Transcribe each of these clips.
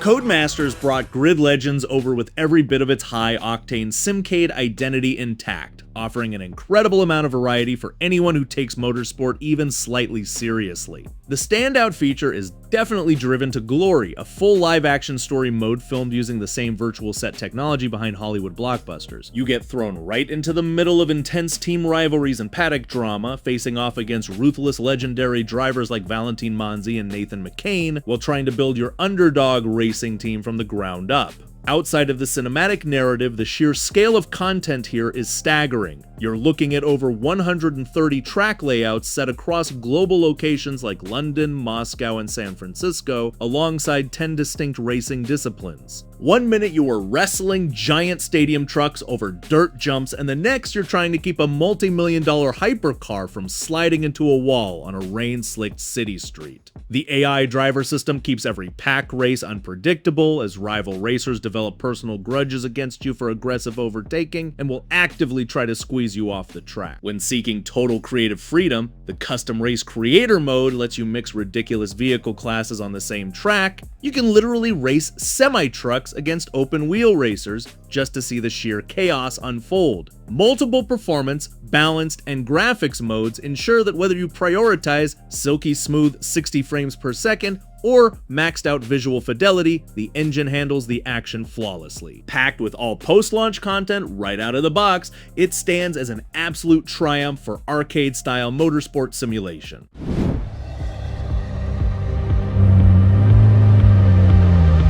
Codemasters brought Grid Legends over with every bit of its high-octane Simcade identity intact, offering an incredible amount of variety for anyone who takes motorsport even slightly seriously. The standout feature is definitely Driven to Glory, a full live-action story mode filmed using the same virtual set technology behind Hollywood blockbusters. You get thrown right into the middle of intense team rivalries and paddock drama, facing off against ruthless legendary drivers like Valentin Monzi and Nathan McCain, while trying to build your underdog racing team from the ground up. Outside of the cinematic narrative, the sheer scale of content here is staggering. You're looking at over 130 track layouts set across global locations like London, Moscow, and San Francisco, alongside 10 distinct racing disciplines. One minute you are wrestling giant stadium trucks over dirt jumps, and the next you're trying to keep a multi-million-dollar hypercar from sliding into a wall on a rain-slicked city street. The AI driver system keeps every pack race unpredictable, as rival racers develop personal grudges against you for aggressive overtaking and will actively try to squeeze you off the track. When seeking total creative freedom, the Custom Race Creator mode lets you mix ridiculous vehicle classes on the same track. You can literally race semi-trucks against open-wheel racers just to see the sheer chaos unfold. Multiple performance, balanced, and graphics modes ensure that whether you prioritize silky smooth 60 frames per second or maxed out visual fidelity, the engine handles the action flawlessly. Packed with all post-launch content right out of the box, it stands as an absolute triumph for arcade-style motorsport simulation.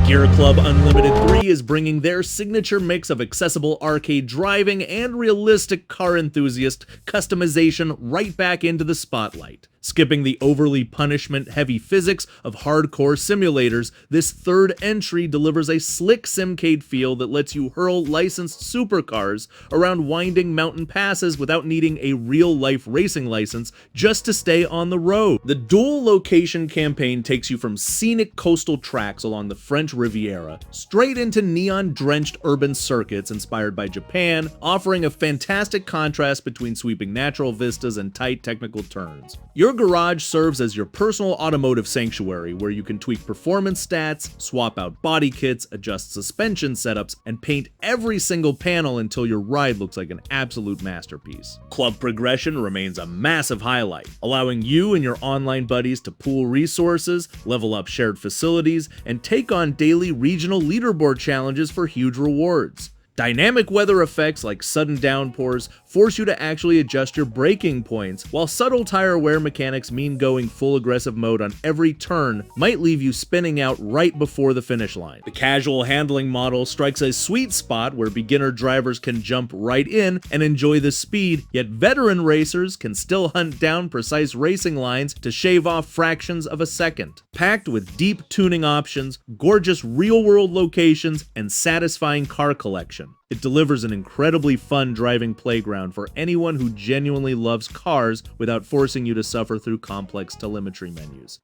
Gear.Club Unlimited 3 is bringing their signature mix of accessible arcade driving and realistic car enthusiast customization right back into the spotlight. Skipping the overly punishment-heavy physics of hardcore simulators, this third entry delivers a slick Simcade feel that lets you hurl licensed supercars around winding mountain passes without needing a real-life racing license just to stay on the road. The dual location campaign takes you from scenic coastal tracks along the French Riviera straight into neon-drenched urban circuits inspired by Japan, offering a fantastic contrast between sweeping natural vistas and tight technical turns. Your garage serves as your personal automotive sanctuary, where you can tweak performance stats, swap out body kits, adjust suspension setups, and paint every single panel until your ride looks like an absolute masterpiece. Club progression remains a massive highlight, allowing you and your online buddies to pool resources, level up shared facilities, and take on daily regional leaderboard challenges for huge rewards. Dynamic weather effects like sudden downpours force you to actually adjust your braking points, while subtle tire wear mechanics mean going full aggressive mode on every turn might leave you spinning out right before the finish line. The casual handling model strikes a sweet spot where beginner drivers can jump right in and enjoy the speed, yet veteran racers can still hunt down precise racing lines to shave off fractions of a second. Packed with deep tuning options, gorgeous real-world locations, and satisfying car collection, it delivers an incredibly fun driving playground for anyone who genuinely loves cars without forcing you to suffer through complex telemetry menus.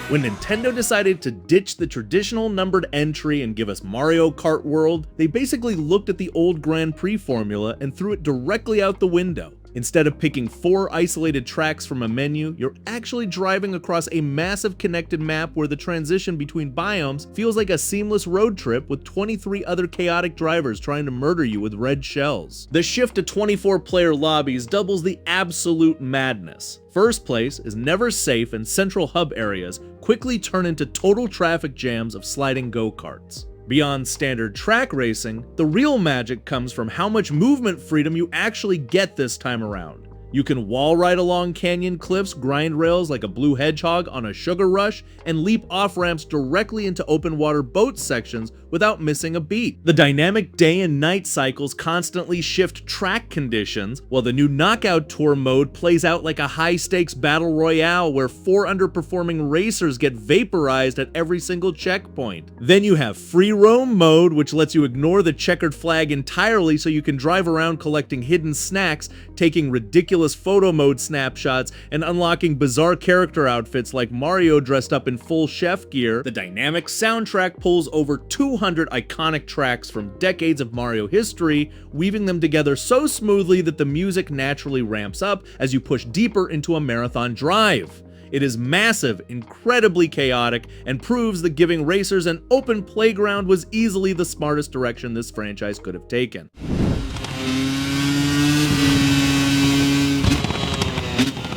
When Nintendo decided to ditch the traditional numbered entry and give us Mario Kart World, they basically looked at the old Grand Prix formula and threw it directly out the window. Instead of picking 4 isolated tracks from a menu, you're actually driving across a massive connected map where the transition between biomes feels like a seamless road trip with 23 other chaotic drivers trying to murder you with red shells. The shift to 24-player lobbies doubles the absolute madness. First place is never safe, and central hub areas quickly turn into total traffic jams of sliding go-karts. Beyond standard track racing, the real magic comes from how much movement freedom you actually get this time around. You can wall ride along canyon cliffs, grind rails like a blue hedgehog on a sugar rush, and leap off-ramps directly into open water boat sections without missing a beat. The dynamic day and night cycles constantly shift track conditions, while the new Knockout Tour mode plays out like a high-stakes battle royale where 4 underperforming racers get vaporized at every single checkpoint. Then you have Free Roam mode, which lets you ignore the checkered flag entirely so you can drive around collecting hidden snacks, taking ridiculous photo mode snapshots, and unlocking bizarre character outfits like Mario dressed up in full chef gear. The dynamic soundtrack pulls over 200 iconic tracks from decades of Mario history, weaving them together so smoothly that the music naturally ramps up as you push deeper into a marathon drive. It is massive, incredibly chaotic, and proves that giving racers an open playground was easily the smartest direction this franchise could have taken.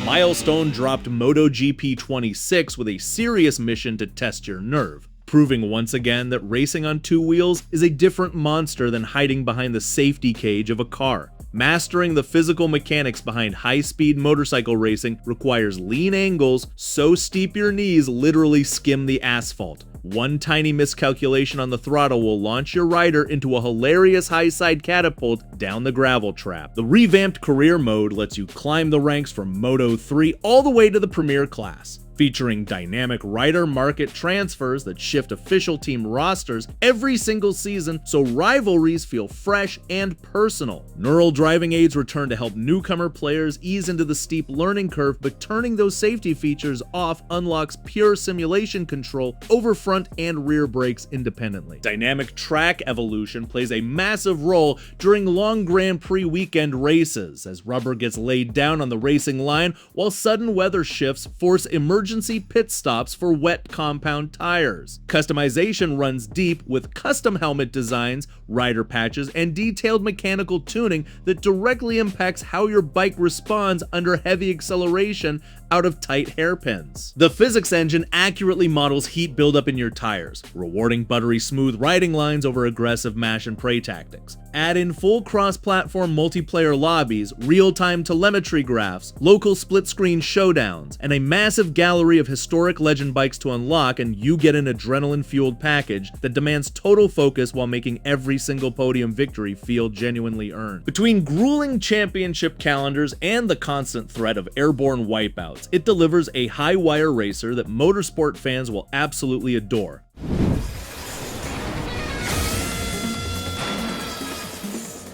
Milestone dropped MotoGP 26 with a serious mission to test your nerve, proving once again that racing on two wheels is a different monster than hiding behind the safety cage of a car. Mastering the physical mechanics behind high-speed motorcycle racing requires lean angles so steep your knees literally skim the asphalt. One tiny miscalculation on the throttle will launch your rider into a hilarious high-side catapult down the gravel trap. The revamped career mode lets you climb the ranks from Moto 3 all the way to the Premier class. Featuring dynamic rider market transfers that shift official team rosters every single season so rivalries feel fresh and personal. Neural driving aids return to help newcomer players ease into the steep learning curve, but turning those safety features off unlocks pure simulation control over front and rear brakes independently. Dynamic track evolution plays a massive role during long Grand Prix weekend races, as rubber gets laid down on the racing line while sudden weather shifts force emergency pit stops for wet compound tires. Customization runs deep with custom helmet designs, rider patches, and detailed mechanical tuning that directly impacts how your bike responds under heavy acceleration out of tight hairpins. The physics engine accurately models heat buildup in your tires, rewarding buttery smooth riding lines over aggressive mash and pray tactics. Add in full cross-platform multiplayer lobbies, real-time telemetry graphs, local split-screen showdowns, and a massive gallery of historic legend bikes to unlock, and you get an adrenaline-fueled package that demands total focus while making every single podium victory feel genuinely earned. Between grueling championship calendars and the constant threat of airborne wipeouts, it delivers a high-wire racer that motorsport fans will absolutely adore.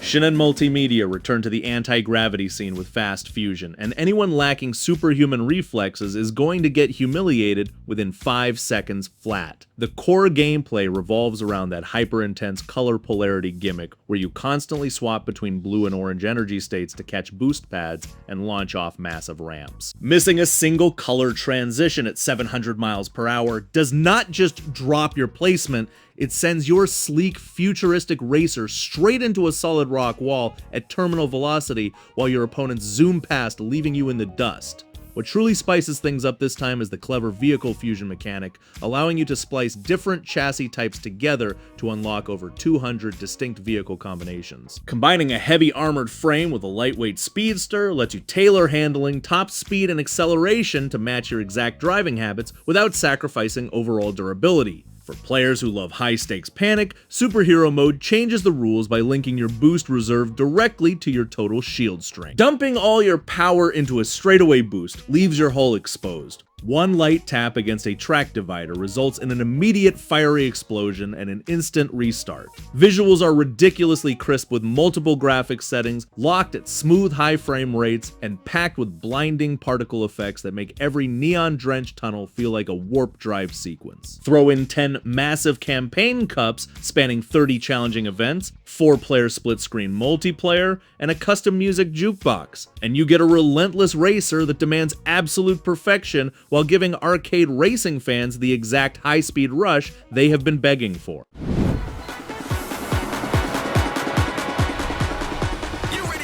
Shin'en Multimedia returned to the anti-gravity scene with Fast Fusion, and anyone lacking superhuman reflexes is going to get humiliated within 5 seconds flat. The core gameplay revolves around that hyper-intense color polarity gimmick where you constantly swap between blue and orange energy states to catch boost pads and launch off massive ramps. Missing a single color transition at 700 miles per hour does not just drop your placement, it sends your sleek, futuristic racer straight into a solid rock wall at terminal velocity while your opponents zoom past, leaving you in the dust. What truly spices things up this time is the clever vehicle fusion mechanic, allowing you to splice different chassis types together to unlock over 200 distinct vehicle combinations. Combining a heavy armored frame with a lightweight speedster lets you tailor handling, top speed, and acceleration to match your exact driving habits without sacrificing overall durability. For players who love high-stakes panic, Superhero Mode changes the rules by linking your boost reserve directly to your total shield strength. Dumping all your power into a straightaway boost leaves your hull exposed. One light tap against a track divider results in an immediate fiery explosion and an instant restart. Visuals are ridiculously crisp with multiple graphics settings, locked at smooth high frame rates, and packed with blinding particle effects that make every neon-drenched tunnel feel like a warp drive sequence. Throw in 10 massive campaign cups spanning 30 challenging events, 4-player split-screen multiplayer, and a custom music jukebox, and you get a relentless racer that demands absolute perfection while giving arcade racing fans the exact high-speed rush they have been begging for.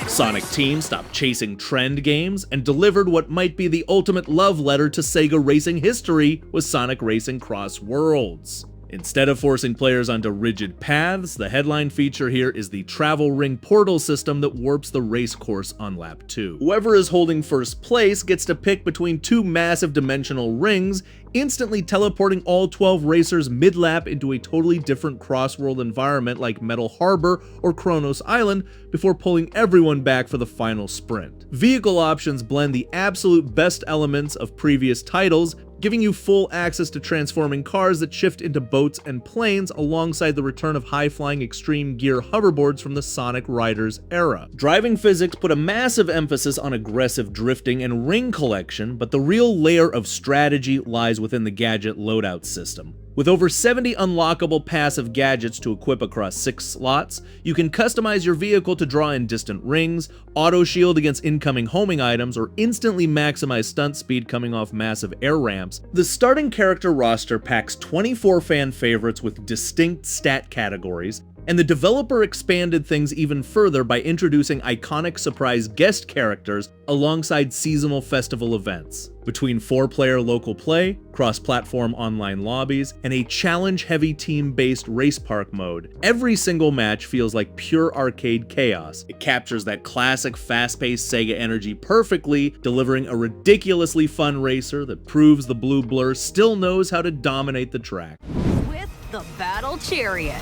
Sonic Team stopped chasing trend games and delivered what might be the ultimate love letter to Sega racing history with Sonic Racing CrossWorlds. Instead of forcing players onto rigid paths, the headline feature here is the travel ring portal system that warps the race course on lap 2. Whoever is holding first place gets to pick between 2 massive dimensional rings, instantly teleporting all 12 racers mid-lap into a totally different cross-world environment like Metal Harbor or Kronos Island before pulling everyone back for the final sprint. Vehicle options blend the absolute best elements of previous titles, giving you full access to transforming cars that shift into boats and planes alongside the return of high-flying extreme gear hoverboards from the Sonic Riders era. Driving physics put a massive emphasis on aggressive drifting and ring collection, but the real layer of strategy lies within the gadget loadout system. With over 70 unlockable passive gadgets to equip across 6 slots, you can customize your vehicle to draw in distant rings, auto-shield against incoming homing items, or instantly maximize stunt speed coming off massive air ramps. The starting character roster packs 24 fan favorites with distinct stat categories, and the developer expanded things even further by introducing iconic surprise guest characters alongside seasonal festival events. Between 4-player local play, cross-platform online lobbies, and a challenge-heavy team-based race park mode, every single match feels like pure arcade chaos. It captures that classic fast-paced Sega energy perfectly, delivering a ridiculously fun racer that proves the Blue Blur still knows how to dominate the track. With the Battle Chariot.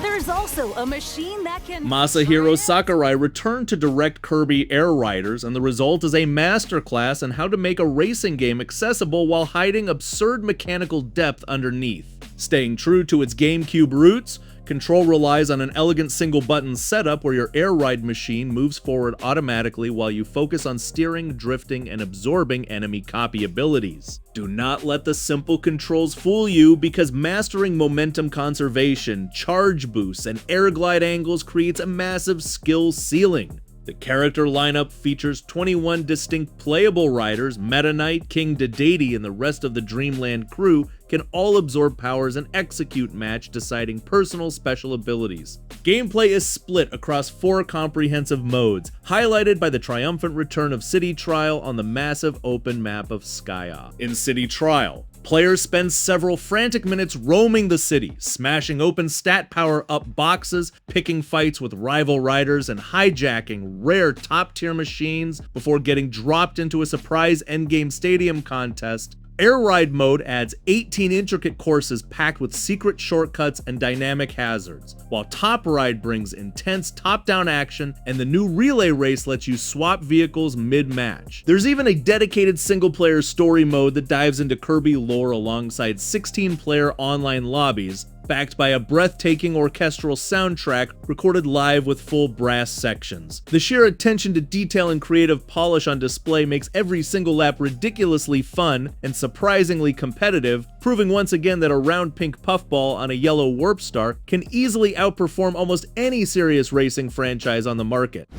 There's also a machine that can... Masahiro Sakurai returned to direct Kirby Air Riders, and the result is a masterclass in how to make a racing game accessible while hiding absurd mechanical depth underneath. Staying true to its GameCube roots, Control relies on an elegant single-button setup where your air ride machine moves forward automatically while you focus on steering, drifting, and absorbing enemy copy abilities. Do not let the simple controls fool you, because mastering momentum conservation, charge boosts, and air glide angles creates a massive skill ceiling. The character lineup features 21 distinct playable riders. Meta Knight, King Dedede, and the rest of the Dreamland crew can all absorb powers and execute match, deciding personal special abilities. Gameplay is split across 4 comprehensive modes, highlighted by the triumphant return of City Trial on the massive open map of Skya. In City Trial, players spend several frantic minutes roaming the city, smashing open stat power-up boxes, picking fights with rival riders, and hijacking rare top-tier machines before getting dropped into a surprise endgame stadium contest. Air Ride mode adds 18 intricate courses packed with secret shortcuts and dynamic hazards, while Top Ride brings intense top-down action, and the new Relay Race lets you swap vehicles mid-match. There's even a dedicated single-player story mode that dives into Kirby lore alongside 16-player online lobbies, backed by a breathtaking orchestral soundtrack recorded live with full brass sections. The sheer attention to detail and creative polish on display makes every single lap ridiculously fun and surprisingly competitive, proving once again that a round pink puffball on a yellow Warp Star can easily outperform almost any serious racing franchise on the market.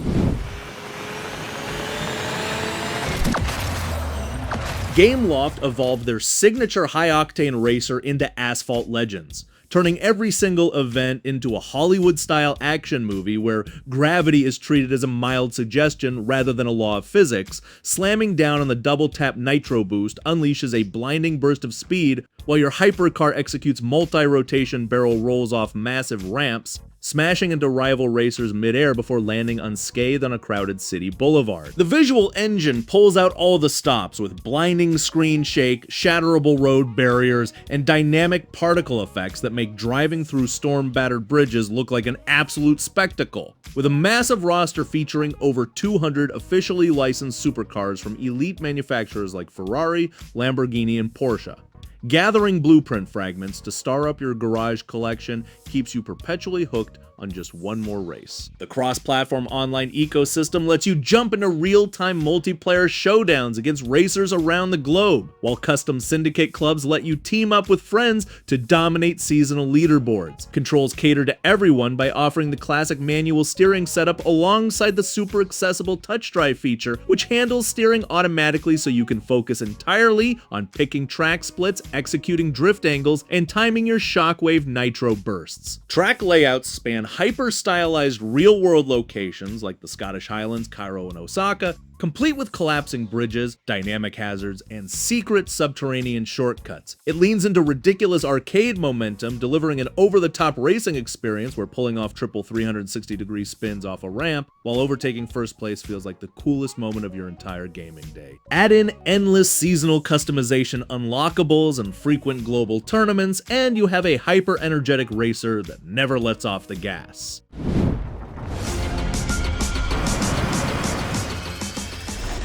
Gameloft evolved their signature high-octane racer into Asphalt Legends, turning every single event into a Hollywood-style action movie where gravity is treated as a mild suggestion rather than a law of physics. Slamming down on the double-tap nitro boost unleashes a blinding burst of speed, while your hypercar executes multi-rotation barrel rolls off massive ramps, smashing into rival racers midair before landing unscathed on a crowded city boulevard. The visual engine pulls out all the stops with blinding screen shake, shatterable road barriers, and dynamic particle effects that make driving through storm-battered bridges look like an absolute spectacle. With a massive roster featuring over 200 officially licensed supercars from elite manufacturers like Ferrari, Lamborghini, and Porsche. Gathering blueprint fragments to star up your garage collection keeps you perpetually hooked on just one more race. The cross-platform online ecosystem lets you jump into real-time multiplayer showdowns against racers around the globe, while custom syndicate clubs let you team up with friends to dominate seasonal leaderboards. Controls cater to everyone by offering the classic manual steering setup alongside the super accessible touch drive feature, which handles steering automatically so you can focus entirely on picking track splits, executing drift angles, and timing your shockwave nitro bursts. Track layouts span hyper-stylized real-world locations like the Scottish Highlands, Cairo, and Osaka, complete with collapsing bridges, dynamic hazards, and secret subterranean shortcuts. It leans into ridiculous arcade momentum, delivering an over-the-top racing experience where pulling off triple 360-degree spins off a ramp while overtaking first place feels like the coolest moment of your entire gaming day. Add in endless seasonal customization unlockables and frequent global tournaments, and you have a hyper-energetic racer that never lets off the gas.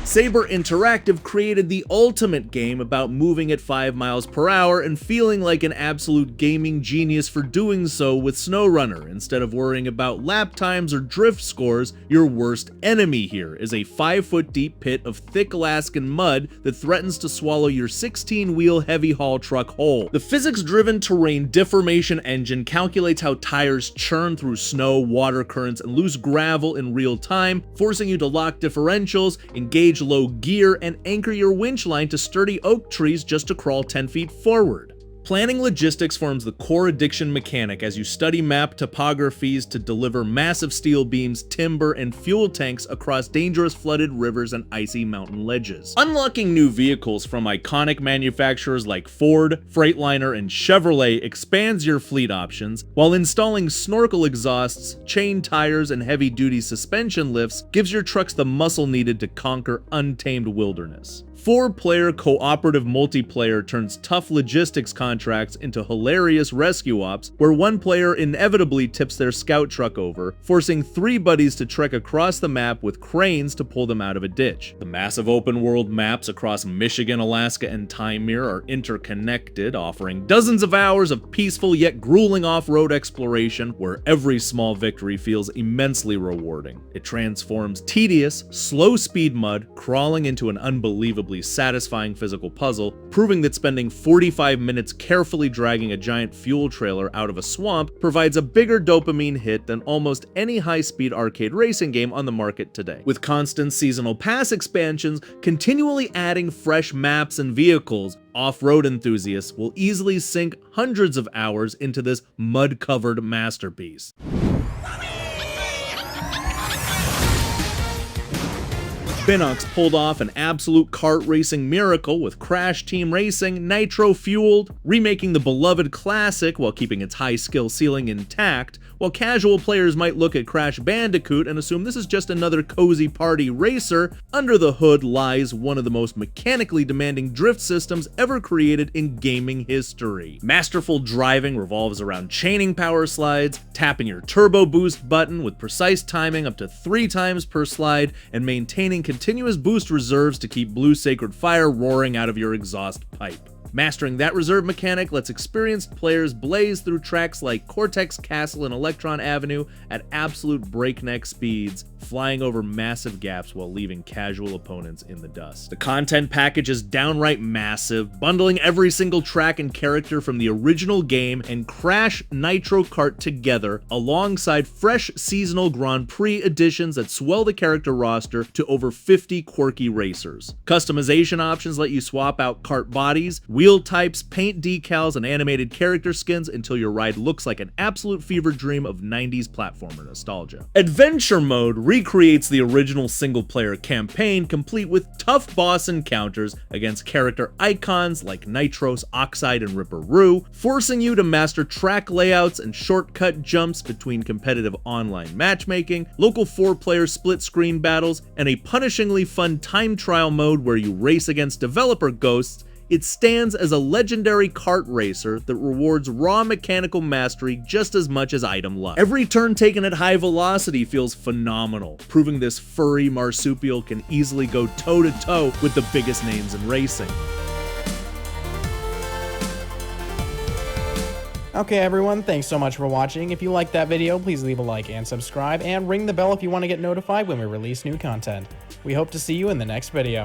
Saber Interactive created the ultimate game about moving at 5 miles per hour and feeling like an absolute gaming genius for doing so with SnowRunner. Instead of worrying about lap times or drift scores, your worst enemy here is a 5-foot deep pit of thick Alaskan mud that threatens to swallow your 16-wheel heavy haul truck whole. The physics-driven terrain deformation engine calculates how tires churn through snow, water currents, and loose gravel in real time, forcing you to lock differentials, engage low gear, and anchor your winch line to sturdy oak trees just to crawl 10 feet forward. Planning logistics forms the core addiction mechanic as you study map topographies to deliver massive steel beams, timber, and fuel tanks across dangerous flooded rivers and icy mountain ledges. Unlocking new vehicles from iconic manufacturers like Ford, Freightliner, and Chevrolet expands your fleet options, while installing snorkel exhausts, chain tires, and heavy-duty suspension lifts gives your trucks the muscle needed to conquer untamed wilderness. 4-player cooperative multiplayer turns tough logistics contracts into hilarious rescue ops, where one player inevitably tips their scout truck over, forcing 3 buddies to trek across the map with cranes to pull them out of a ditch. The massive open-world maps across Michigan, Alaska, and Taimyr are interconnected, offering dozens of hours of peaceful yet grueling off-road exploration, where every small victory feels immensely rewarding. It transforms tedious, slow-speed mud crawling into an unbelievably satisfying physical puzzle, proving that spending 45 minutes carefully dragging a giant fuel trailer out of a swamp provides a bigger dopamine hit than almost any high-speed arcade racing game on the market today. With constant seasonal pass expansions, continually adding fresh maps and vehicles, off-road enthusiasts will easily sink hundreds of hours into this mud-covered masterpiece. Binox pulled off an absolute kart racing miracle with Crash Team Racing Nitro-Fueled, remaking the beloved classic while keeping its high skill ceiling intact. While casual players might look at Crash Bandicoot and assume this is just another cozy party racer, under the hood lies one of the most mechanically demanding drift systems ever created in gaming history. Masterful driving revolves around chaining power slides, tapping your turbo boost button with precise timing up to 3 times per slide, and maintaining continuous boost reserves to keep Blue Sacred Fire roaring out of your exhaust pipe. Mastering that reserve mechanic lets experienced players blaze through tracks like Cortex Castle and Electron Avenue at absolute breakneck speeds, flying over massive gaps while leaving casual opponents in the dust. The content package is downright massive, bundling every single track and character from the original game and Crash Nitro Kart together, alongside fresh seasonal Grand Prix editions that swell the character roster to over 50 quirky racers. Customization options let you swap out kart bodies, wheel types, paint decals, and animated character skins until your ride looks like an absolute fever dream of 90s platformer nostalgia. Adventure Mode recreates the original single-player campaign, complete with tough boss encounters against character icons like Nitros, Oxide, and Ripperoo, forcing you to master track layouts and shortcut jumps between competitive online matchmaking, local 4-player split-screen battles, and a punishingly fun time trial mode where you race against developer ghosts. It stands as a legendary kart racer that rewards raw mechanical mastery just as much as item luck. Every turn taken at high velocity feels phenomenal, proving this furry marsupial can easily go toe-to-toe with the biggest names in racing. Okay everyone, thanks so much for watching. If you liked that video, please leave a like and subscribe, and ring the bell if you want to get notified when we release new content. We hope to see you in the next video.